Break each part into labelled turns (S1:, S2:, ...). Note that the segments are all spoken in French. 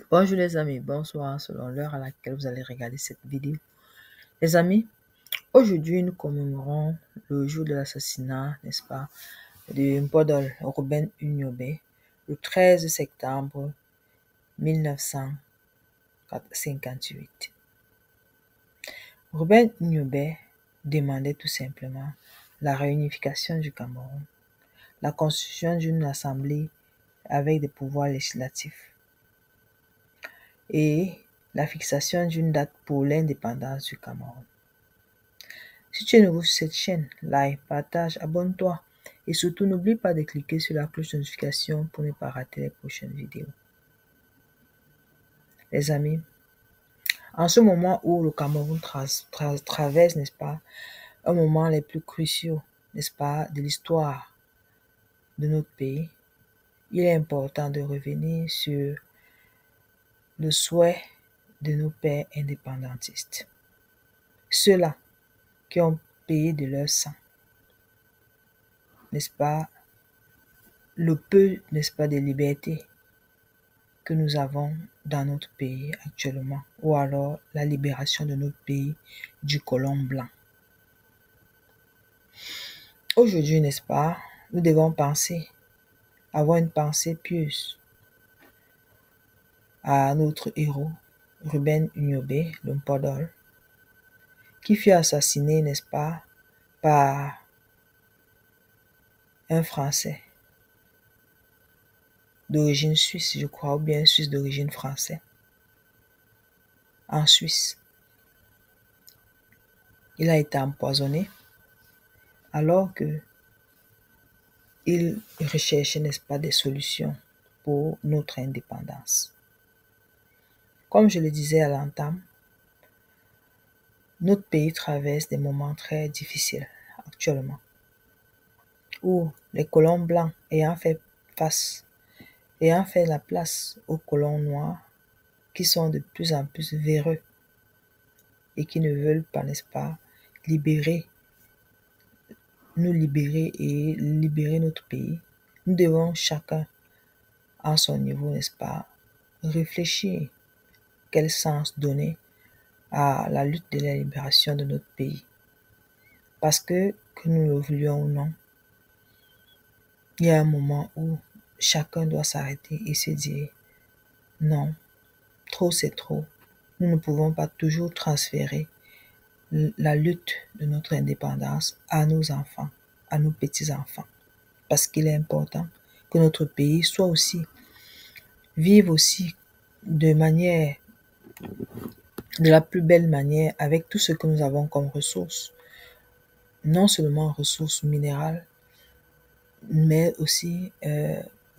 S1: Bonjour les amis, bonsoir selon l'heure à laquelle vous allez regarder cette vidéo. Les amis, aujourd'hui nous commémorons le jour de l'assassinat, n'est-ce pas, de Mpodol Ruben Unyobé, le 13 septembre 1958. Ruben Unyobé demandait tout simplement la réunification du Cameroun, la constitution d'une assemblée avec des pouvoirs législatifs et la fixation d'une date pour l'indépendance du Cameroun. Si tu es nouveau sur cette chaîne, like, partage, abonne-toi et surtout n'oublie pas de cliquer sur la cloche de notification pour ne pas rater les prochaines vidéos. Les amis, en ce moment où le Cameroun traverse, n'est-ce pas, un moment les plus cruciaux, n'est-ce pas, de l'histoire de notre pays, il est important de revenir sur le souhait de nos pères indépendantistes. Ceux-là qui ont payé de leur sang, n'est-ce pas, le peu, n'est-ce pas, de liberté que nous avons dans notre pays actuellement, ou alors la libération de notre pays du colon blanc. Aujourd'hui, n'est-ce pas, nous devons avoir une pensée pieuse à notre héros, Ruben Unyobé, le Mpodol, qui fut assassiné, n'est-ce pas, par un Français d'origine suisse, je crois, ou bien suisse d'origine française, en Suisse. Il a été empoisonné alors que il recherchait, n'est-ce pas, des solutions pour notre indépendance. Comme je le disais à l'entame, notre pays traverse des moments très difficiles actuellement, où les colons blancs ayant fait la place aux colons noirs, qui sont de plus en plus véreux et qui ne veulent pas, n'est-ce pas, nous libérer et libérer notre pays, nous devons chacun à son niveau, n'est-ce pas, réfléchir quel sens donner à la lutte de la libération de notre pays. Parce que nous le voulions ou non, il y a un moment où chacun doit s'arrêter et se dire non, trop c'est trop. Nous ne pouvons pas toujours transférer la lutte de notre indépendance à nos enfants, à nos petits-enfants. Parce qu'il est important que notre pays vive aussi de la plus belle manière avec tout ce que nous avons comme ressources. Non seulement ressources minérales, mais aussi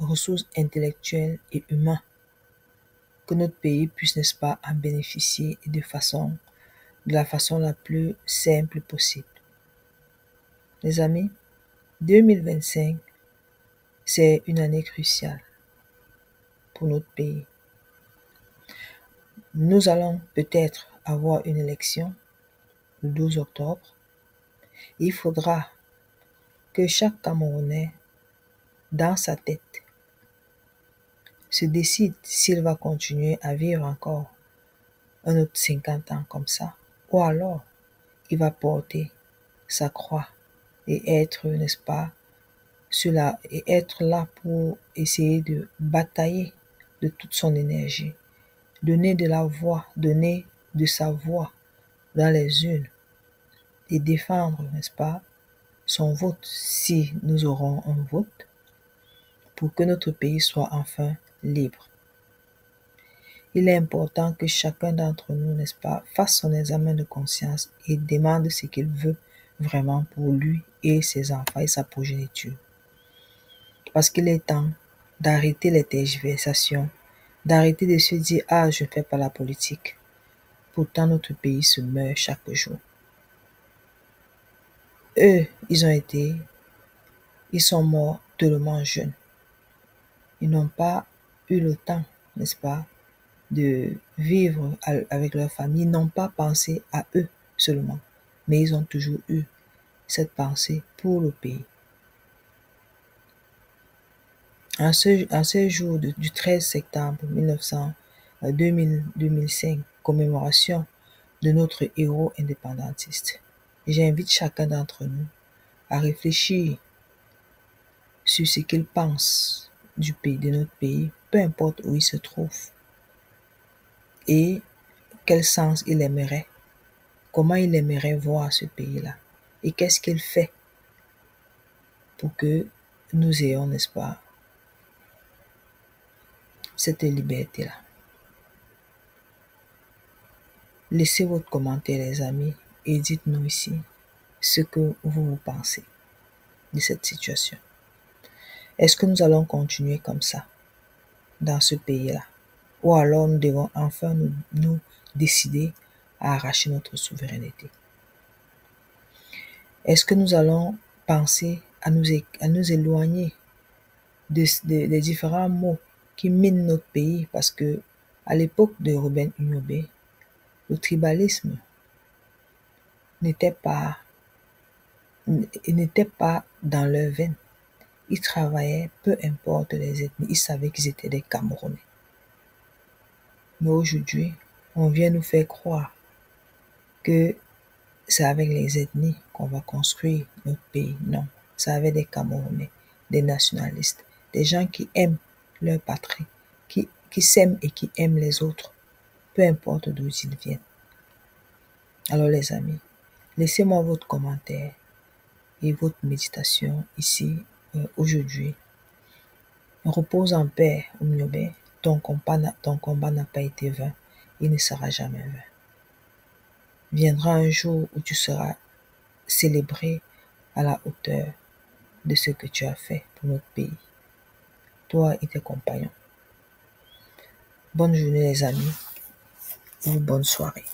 S1: ressources intellectuelles et humaines. Que notre pays puisse, n'est-ce pas, en bénéficier de la façon la plus simple possible. Les amis, 2025, c'est une année cruciale pour notre pays. Nous allons peut-être avoir une élection le 12 octobre. Il faudra que chaque Camerounais, dans sa tête, se décide s'il va continuer à vivre encore un autre 50 ans comme ça, ou alors il va porter sa croix et être, n'est-ce pas, et être là pour essayer de batailler de toute son énergie, donner de sa voix dans les urnes et défendre, n'est-ce pas, son vote si nous aurons un vote pour que notre pays soit enfin libre. Il est important que chacun d'entre nous, n'est-ce pas, fasse son examen de conscience et demande ce qu'il veut vraiment pour lui et ses enfants et sa progéniture. Parce qu'il est temps d'arrêter les tergiversations, d'arrêter de se dire « Ah, je ne fais pas la politique ». Pourtant, notre pays se meurt chaque jour. Eux, ils sont morts tellement jeunes. Ils n'ont pas eu le temps, n'est-ce pas, de vivre avec leur famille, ils n'ont pas pensé à eux seulement, mais ils ont toujours eu cette pensée pour le pays. En ce jour du 13 septembre 2005, commémoration de notre héros indépendantiste. J'invite chacun d'entre nous à réfléchir sur ce qu'il pense du pays, de notre pays, peu importe où il se trouve, et quel sens il aimerait, comment il aimerait voir ce pays-là, et qu'est-ce qu'il fait pour que nous ayons, n'est-ce pas, cette liberté-là. Laissez votre commentaire, les amis, et dites-nous ici ce que vous pensez de cette situation. Est-ce que nous allons continuer comme ça dans ce pays-là? Ou alors nous devons enfin nous décider à arracher notre souveraineté? Est-ce que nous allons penser à nous éloigner des différents mots qui minent notre pays? Parce que à l'époque de Robert Ignobé, le tribalisme n'était pas dans leur veine. Ils travaillaient, peu importe les ethnies, ils savaient qu'ils étaient des Camerounais. Mais aujourd'hui, on vient nous faire croire que c'est avec les ethnies qu'on va construire notre pays. Non, c'est avec des Camerounais, des nationalistes, des gens qui aiment leur patrie, qui s'aiment et qui aiment les autres, peu importe d'où ils viennent. Alors les amis, laissez-moi votre commentaire et votre méditation ici aujourd'hui. Repose en paix, Oumniobé. Ton combat n'a pas été vain, il ne sera jamais vain. Viendra un jour où tu seras célébré à la hauteur de ce que tu as fait pour notre pays, toi et tes compagnons. Bonne journée les amis, ou bonne soirée.